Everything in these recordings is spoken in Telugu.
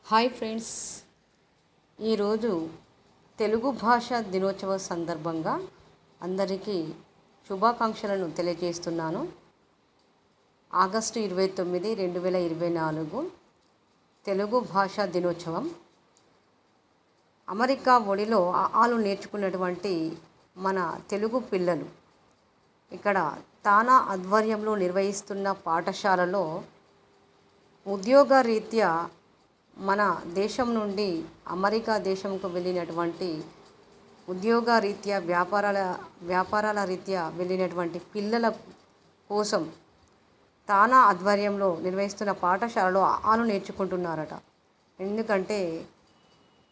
హాయ్ ఫ్రెండ్స్, ఈరోజు తెలుగు భాష దినోత్సవ సందర్భంగా అందరికీ శుభాకాంక్షలను తెలియజేస్తున్నాను. ఆగస్టు 29, 2024 తెలుగు భాషా దినోత్సవం. అమెరికా ఒడిలో ఆలు నేర్చుకున్నటువంటి మన తెలుగు పిల్లలు ఇక్కడ తానా ఆధ్వర్యంలో నిర్వహిస్తున్న పాఠశాలలో ఉద్యోగరీత్యా మన దేశం నుండి అమెరికా దేశంకు వెళ్ళినటువంటి ఉద్యోగరీత్యా వ్యాపారాల రీత్యా వెళ్ళినటువంటి పిల్లల కోసం తానా ఆధ్వర్యంలో నిర్వహిస్తున్న పాఠశాలలో ఆలు నేర్చుకుంటున్నారట. ఎందుకంటే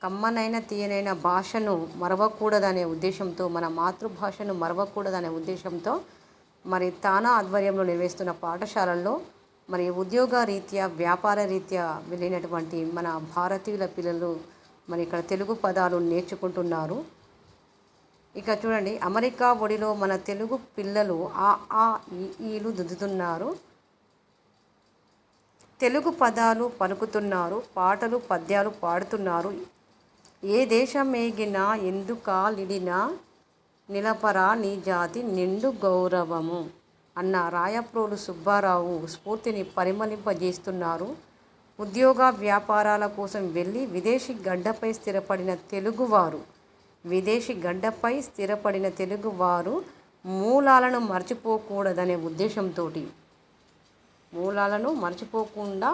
కమ్మనైన తీయనైన భాషను మరవకూడదనే ఉద్దేశంతో, మన మాతృభాషను మరవకూడదనే ఉద్దేశంతో మరి తానా ఆధ్వర్యంలో నిర్వహిస్తున్న పాఠశాలల్లో మరి ఉద్యోగ రీత్యా వ్యాపార రీత్యా వెళ్ళినటువంటి మన భారతీయుల పిల్లలు మరి ఇక్కడ తెలుగు పదాలు నేర్చుకుంటున్నారు. ఇక చూడండి, అమెరికా ఒడిలో మన తెలుగు పిల్లలు ఆ ఈలు దిద్దుతున్నారు, తెలుగు పదాలు పలుకుతున్నారు, పాటలు పద్యాలు పాడుతున్నారు. ఏ దేశం ఏగినా ఎందుకాలిడినా నిలపరా నీ జాతి నిండు గౌరవము అన్న రాయప్రోలు సుబ్బారావు స్ఫూర్తిని పరిమళింపజేస్తున్నారు. ఉద్యోగ వ్యాపారాల కోసం వెళ్ళి విదేశీ గడ్డపై స్థిరపడిన తెలుగువారు మూలాలను మర్చిపోకూడదనే ఉద్దేశంతో, మూలాలను మర్చిపోకుండా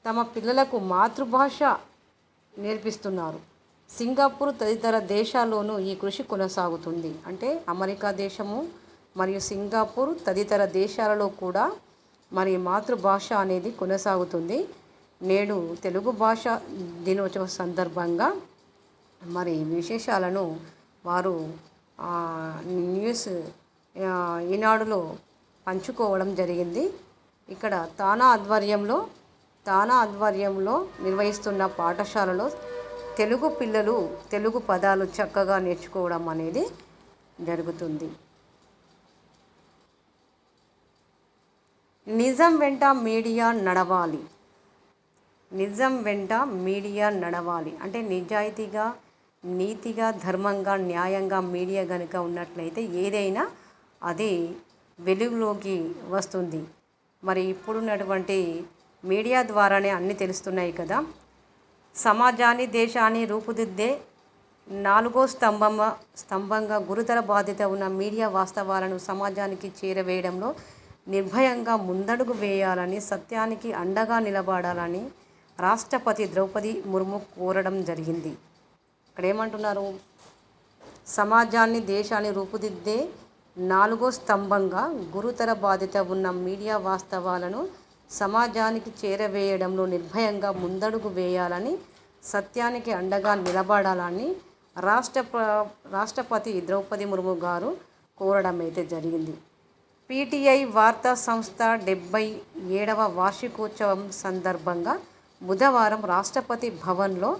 తమ పిల్లలకు మాతృభాష నేర్పిస్తున్నారు. సింగపూర్ తదితర దేశాల్లోనూ ఈ కృషి కొనసాగుతుంది. అంటే అమెరికా దేశము మరియు సింగపూర్ తదితర దేశాలలో కూడా మరి మాతృభాష అనేది కొనసాగుతుంది. నేడు తెలుగు భాష దినోత్సవ సందర్భంగా మరి విశేషాలను వారు న్యూస్ ఈనాడులో పంచుకోవడం జరిగింది. ఇక్కడ తానా ఆధ్వర్యంలో నిర్వహిస్తున్న పాఠశాలలో తెలుగు పిల్లలు తెలుగు పదాలు చక్కగా నేర్చుకోవడం అనేది జరుగుతుంది. నిజం వెంట మీడియా నడవాలి అంటే నిజాయితీగా, నీతిగా, ధర్మంగా, న్యాయంగా మీడియా కనుక ఉన్నట్లయితే ఏదైనా అది వెలుగులోకి వస్తుంది. మరి ఇప్పుడున్నటువంటి మీడియా ద్వారానే అన్నీ తెలుస్తున్నాయి కదా. సమాజాన్ని, దేశాన్ని రూపుదిద్దే 4వ స్తంభంగా గురుతర బాధ్యత ఉన్న మీడియా వాస్తవాలను సమాజానికి చేరవేయడంలో నిర్భయంగా ముందడుగు వేయాలని, సత్యానికి అండగా నిలబడాలని రాష్ట్రపతి ద్రౌపది ముర్ము కోరడం జరిగింది. ఇక్కడ ఏమంటున్నారు? సమాజాన్ని, దేశాన్ని రూపుదిద్దే 4వ స్తంభంగా గురుతర బాధ్యత ఉన్న మీడియా వాస్తవాలను సమాజానికి చేరవేయడంలో నిర్భయంగా ముందడుగు వేయాలని, సత్యానికి అండగా నిలబడాలని రాష్ట్రపతి ద్రౌపది ముర్ము గారు కోరడం అయితే జరిగింది. పీటీఐ వార్తా సంస్థ 77వ వార్షికోత్సవం సందర్భంగా బుధవారం రాష్ట్రపతి భవన్లో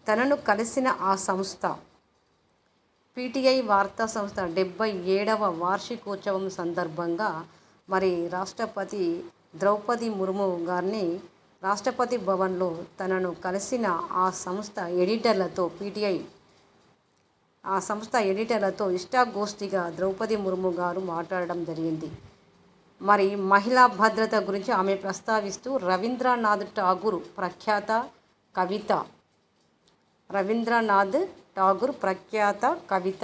తనను కలిసిన ఆ సంస్థ పీటీఐ వార్తా సంస్థ 77వ వార్షికోత్సవం సందర్భంగా మరి రాష్ట్రపతి ద్రౌపది ముర్ము గారిని రాష్ట్రపతి భవన్లో తనను కలిసిన ఆ సంస్థ ఎడిటర్లతో ఇష్టాగోష్ఠిగా ద్రౌపది ముర్ము గారు మాట్లాడడం జరిగింది. మరి మహిళా భద్రత గురించి ఆమె ప్రస్తావిస్తూ రవీంద్రనాథ్ ఠాగూర్ ప్రఖ్యాత కవిత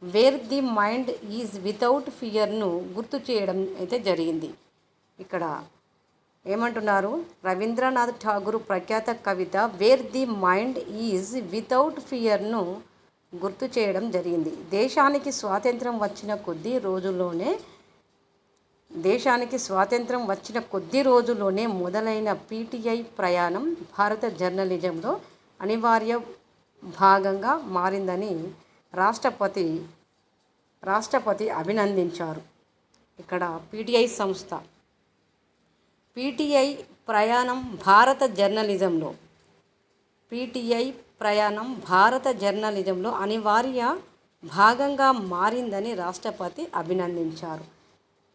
where the mind is without ఫియర్ను గుర్తు చేయడం అయితే జరిగింది. ఇక్కడ ఏమంటున్నారు? రవీంద్రనాథ్ ఠాగూర్ ప్రఖ్యాత కవిత where the mind is without ఫియర్ను గుర్తు చేయడం జరిగింది. దేశానికి స్వాతంత్రం వచ్చిన కొద్ది రోజుల్లోనే మొదలైన పీటీఐ ప్రయాణం భారత జర్నలిజంలో అనివార్య భాగంగా మారిందని రాష్ట్రపతి అభినందించారు. ఇక్కడ పీటీఐ ప్రయాణం భారత జర్నలిజంలో అనివార్య భాగంగా మారిందని రాష్ట్రపతి అభినందించారు.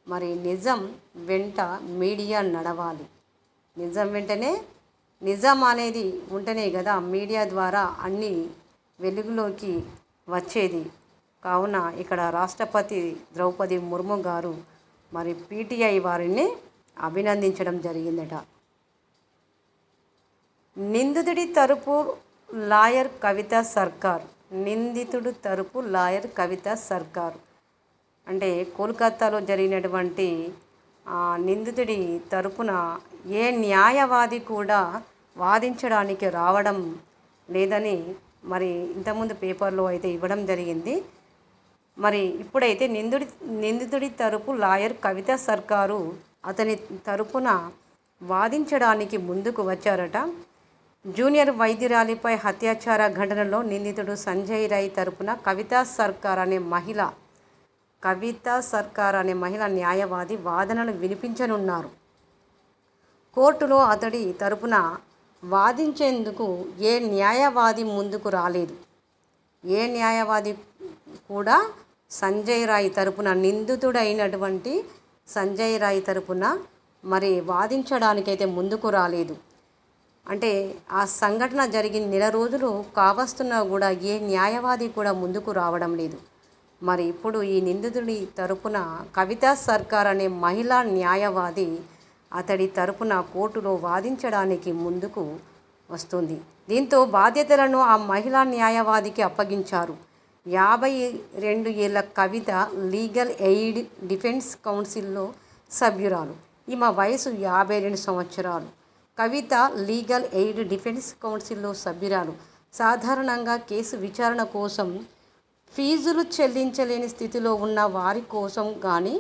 మరి నిజం వెంట మీడియా నడవాలి, నిజం వెంటనే నిజం అనేది ఉంటేనే కదా మీడియా ద్వారా అన్ని వెలుగులోకి వచ్చేది. కావున ఇక్కడ రాష్ట్రపతి ద్రౌపది ముర్ము గారు మరి పీటీఐ వారిని అభినందించడం జరిగిందట. నిందితుడి తరపు లాయర్ కవిత సర్కార్. నిందితుడు తరపు లాయర్ కవిత సర్కార్ అంటే కోల్కతాలో జరిగినటువంటి నిందితుడి తరపున ఏ న్యాయవాది కూడా వాదించడానికి రావడం లేదని మరి ఇంతకుముందు పేపర్లో అయితే ఇవ్వడం జరిగింది. మరి ఇప్పుడైతే నిందితుడి తరపు లాయర్ కవిత సర్కారు అతని తరపున వాదించడానికి ముందుకు వచ్చారట. జూనియర్ వైద్యురాలిపై అత్యాచార ఘటనలో నిందితుడు సంజయ్ రాయ్ తరపున కవిత సర్కార్ అనే మహిళ న్యాయవాది వాదనలు వినిపించనున్నారు. కోర్టులో అతడి తరపున వాదించేందుకు ఏ న్యాయవాది ముందుకు రాలేదు. ఏ న్యాయవాది కూడా సంజయ్ రాయ్ తరపున నిందితుడైనటువంటి సంజయ్ రాయ్ తరపున మరి వాదించడానికైతే ముందుకు రాలేదు. అంటే ఆ సంఘటన జరిగిన నెల రోజులు కావస్తున్నా కూడా ఏ న్యాయవాది కూడా ముందుకు రావడం లేదు. మరి ఇప్పుడు ఈ నిందితుడి తరపున కవిత సర్కార్ అనే మహిళా న్యాయవాది అతడి తరపున కోర్టులో వాదించడానికి ముందుకు వస్తుంది. దీంతో బాధ్యతలను ఆ మహిళా న్యాయవాదికి అప్పగించారు. 52 ఏళ్ల కవిత లీగల్ ఎయిడ్ డిఫెన్స్ కౌన్సిల్లో సభ్యురాలు. ఈమె వయసు 52 సంవత్సరాలు. కవిత లీగల్ ఎయిడ్ డిఫెన్స్ కౌన్సిల్లో సభ్యురాలు. సాధారణంగా కేసు విచారణ కోసం ఫీజులు చెల్లించలేని స్థితిలో ఉన్న వారి కోసం కానీ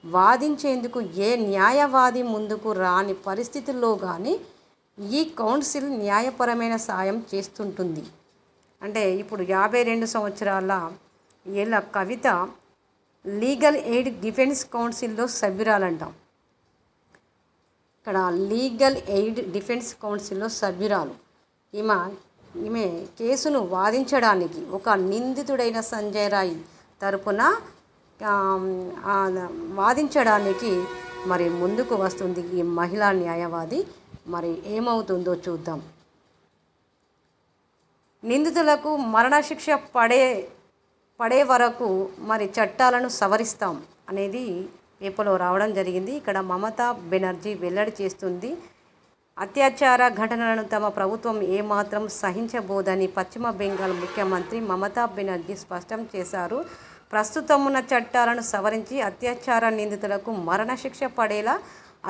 వాదించేందుకు ఏ న్యాయవాది ముందుకు రాని పరిస్థితుల్లో కానీ ఈ కౌన్సిల్ న్యాయపరమైన సాయం చేస్తుంటుంది. అంటే ఇప్పుడు 52 సంవత్సరాల ఏళ్ళ కవిత లీగల్ ఎయిడ్ డిఫెన్స్ కౌన్సిల్లో సభ్యురాలంటాం. ఇక్కడ లీగల్ ఎయిడ్ డిఫెన్స్ కౌన్సిల్లో సభ్యురాలు. ఈమె కేసును వాదించడానికి ఒక నిందితుడైన సంజయ్ రాయ్ తరపున వాదించడానికి మరి ముందుకు వస్తుంది ఈ మహిళా న్యాయవాది. మరి ఏమవుతుందో చూద్దాం. నిందితులకు మరణశిక్ష పడే వరకు మరి చట్టాలను సవరిస్తాం అనేది పేపర్లో రావడం జరిగింది. ఇక్కడ మమతా బెనర్జీ వెల్లడి చేస్తుంది. అత్యాచార ఘటనలను తమ ప్రభుత్వం ఏమాత్రం సహించబోదని పశ్చిమ బెంగాల్ ముఖ్యమంత్రి మమతా బెనర్జీ స్పష్టం చేశారు. ప్రస్తుతం ఉన్న చట్టాలను సవరించి అత్యాచార నిందితులకు మరణశిక్ష పడేలా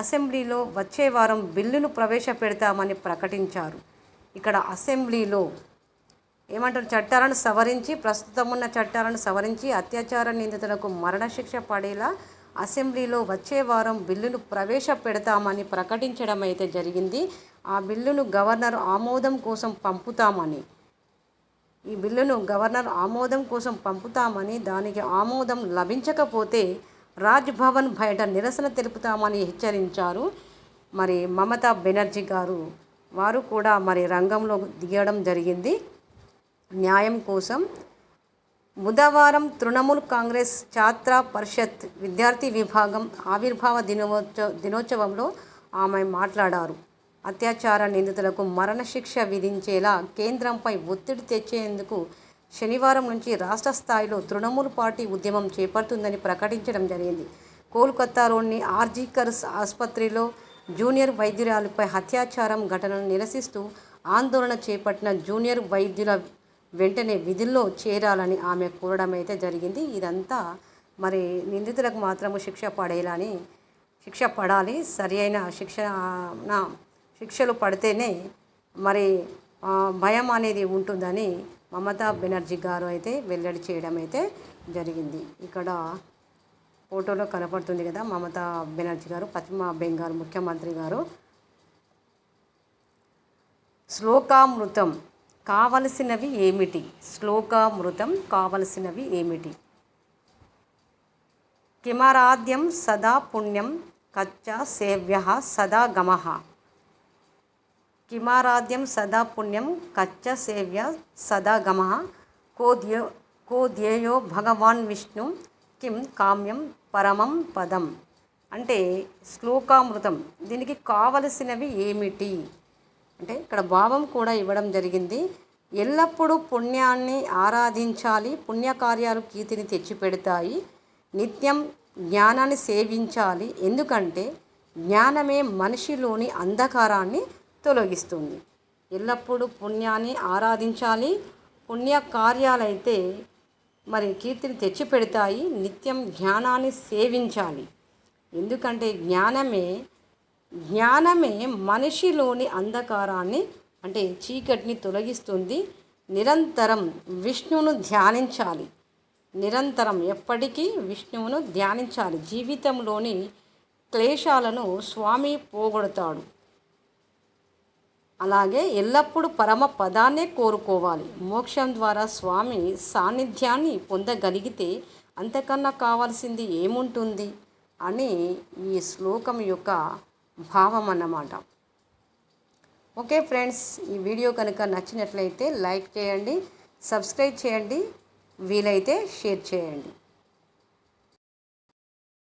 అసెంబ్లీలో వచ్చే వారం బిల్లును ప్రవేశపెడతామని ప్రకటించారు. ఇక్కడ అసెంబ్లీలో ఏమంటారు, చట్టాలను సవరించి ప్రస్తుతం ఉన్న చట్టాలను సవరించి అత్యాచార నిందితులకు మరణశిక్ష పడేలా అసెంబ్లీలో వచ్చే వారం బిల్లును ప్రవేశపెడతామని ప్రకటించడం అయితే జరిగింది. ఆ బిల్లును గవర్నర్ ఆమోదం కోసం పంపుతామని దానికి ఆమోదం లభించకపోతే రాజ్భవన్ బయట నిరసన తెలుపుతామని హెచ్చరించారు. మరి మమతా బెనర్జీ వారు కూడా మరి రంగంలో దిగడం జరిగింది న్యాయం కోసం. బుధవారం తృణమూల్ కాంగ్రెస్ ఛాత్ర పరిషత్ విద్యార్థి విభాగం ఆవిర్భావ దినోత్సవంలో ఆమె మాట్లాడారు. అత్యాచార నిందితులకు మరణశిక్ష విధించేలా కేంద్రంపై ఒత్తిడి తెచ్చేందుకు శనివారం నుంచి రాష్ట్ర స్థాయిలో తృణమూల్ పార్టీ ఉద్యమం చేపడుతుందని ప్రకటించడం జరిగింది. కోల్కతాలోని ఆర్జీకర్ ఆసుపత్రిలో జూనియర్ వైద్యురాలిపై అత్యాచారం ఘటనను నిరసిస్తూ ఆందోళన చేపట్టిన జూనియర్ వైద్యుల వెంటనే విధుల్లో చేరాలని ఆమె కోరడం అయితే జరిగింది. ఇదంతా మరి నిందితులకు మాత్రము శిక్ష పడాలి, సరి అయిన శిక్షలు పడితేనే మరి భయం అనేది ఉంటుందని మమతా బెనర్జీ గారు అయితే వెల్లడి చేయడం అయితే జరిగింది. ఇక్కడ ఫోటోలో కనపడుతుంది కదా మమతా బెనర్జీ గారు, పశ్చిమ బెంగాల్ ముఖ్యమంత్రి గారు. శ్లోకామృతం కావలసినవి ఏమిటి? కిమారాధ్యం సదా పుణ్యం కచ్చ సేవ్యః సదా గమః. కిమారాధ్యం సదా పుణ్యం కచ్చ సేవ్య సదా గమః కో ధ్యేయో భగవాన్ విష్ణు కిం కామ్యం పరమం పదం. అంటే శ్లోకామృతం, దీనికి కావలసినవి ఏమిటి? అంటే ఇక్కడ భావం కూడా ఇవ్వడం జరిగింది. ఎల్లప్పుడూ పుణ్యాన్ని ఆరాధించాలి, పుణ్యకార్యాలు కీర్తిని తెచ్చిపెడతాయి, నిత్యం జ్ఞానాన్ని సేవించాలి, ఎందుకంటే జ్ఞానమే మనిషిలోని అంధకారాన్ని తొలగిస్తుంది. ఎల్లప్పుడూ పుణ్యాన్ని ఆరాధించాలి, పుణ్యకార్యాలైతే మరి కీర్తిని తెచ్చిపెడతాయి, నిత్యం జ్ఞానాన్ని సేవించాలి, ఎందుకంటే జ్ఞానమే మనిషిలోని అంధకారాన్ని అంటే చీకటిని తొలగిస్తుంది. నిరంతరం విష్ణువును ధ్యానించాలి, నిరంతరం ఎప్పటికీ విష్ణువును ధ్యానించాలి. జీవితంలోని క్లేశాలను స్వామి పోగొడతాడు. అలాగే ఎల్లప్పుడూ పరమ పదాన్నే కోరుకోవాలి. మోక్షం ద్వారా స్వామి సాన్నిధ్యాన్ని పొందగలిగితే అంతకన్నా కావాల్సింది ఏముంటుంది అని ఈ శ్లోకం యొక్క భావం అన్నమాట. ఓకే ఫ్రెండ్స్, ఈ వీడియో కనుక నచ్చినట్లయితే లైక్ చేయండి, సబ్స్క్రైబ్ చేయండి, వీలైతే షేర్ చేయండి.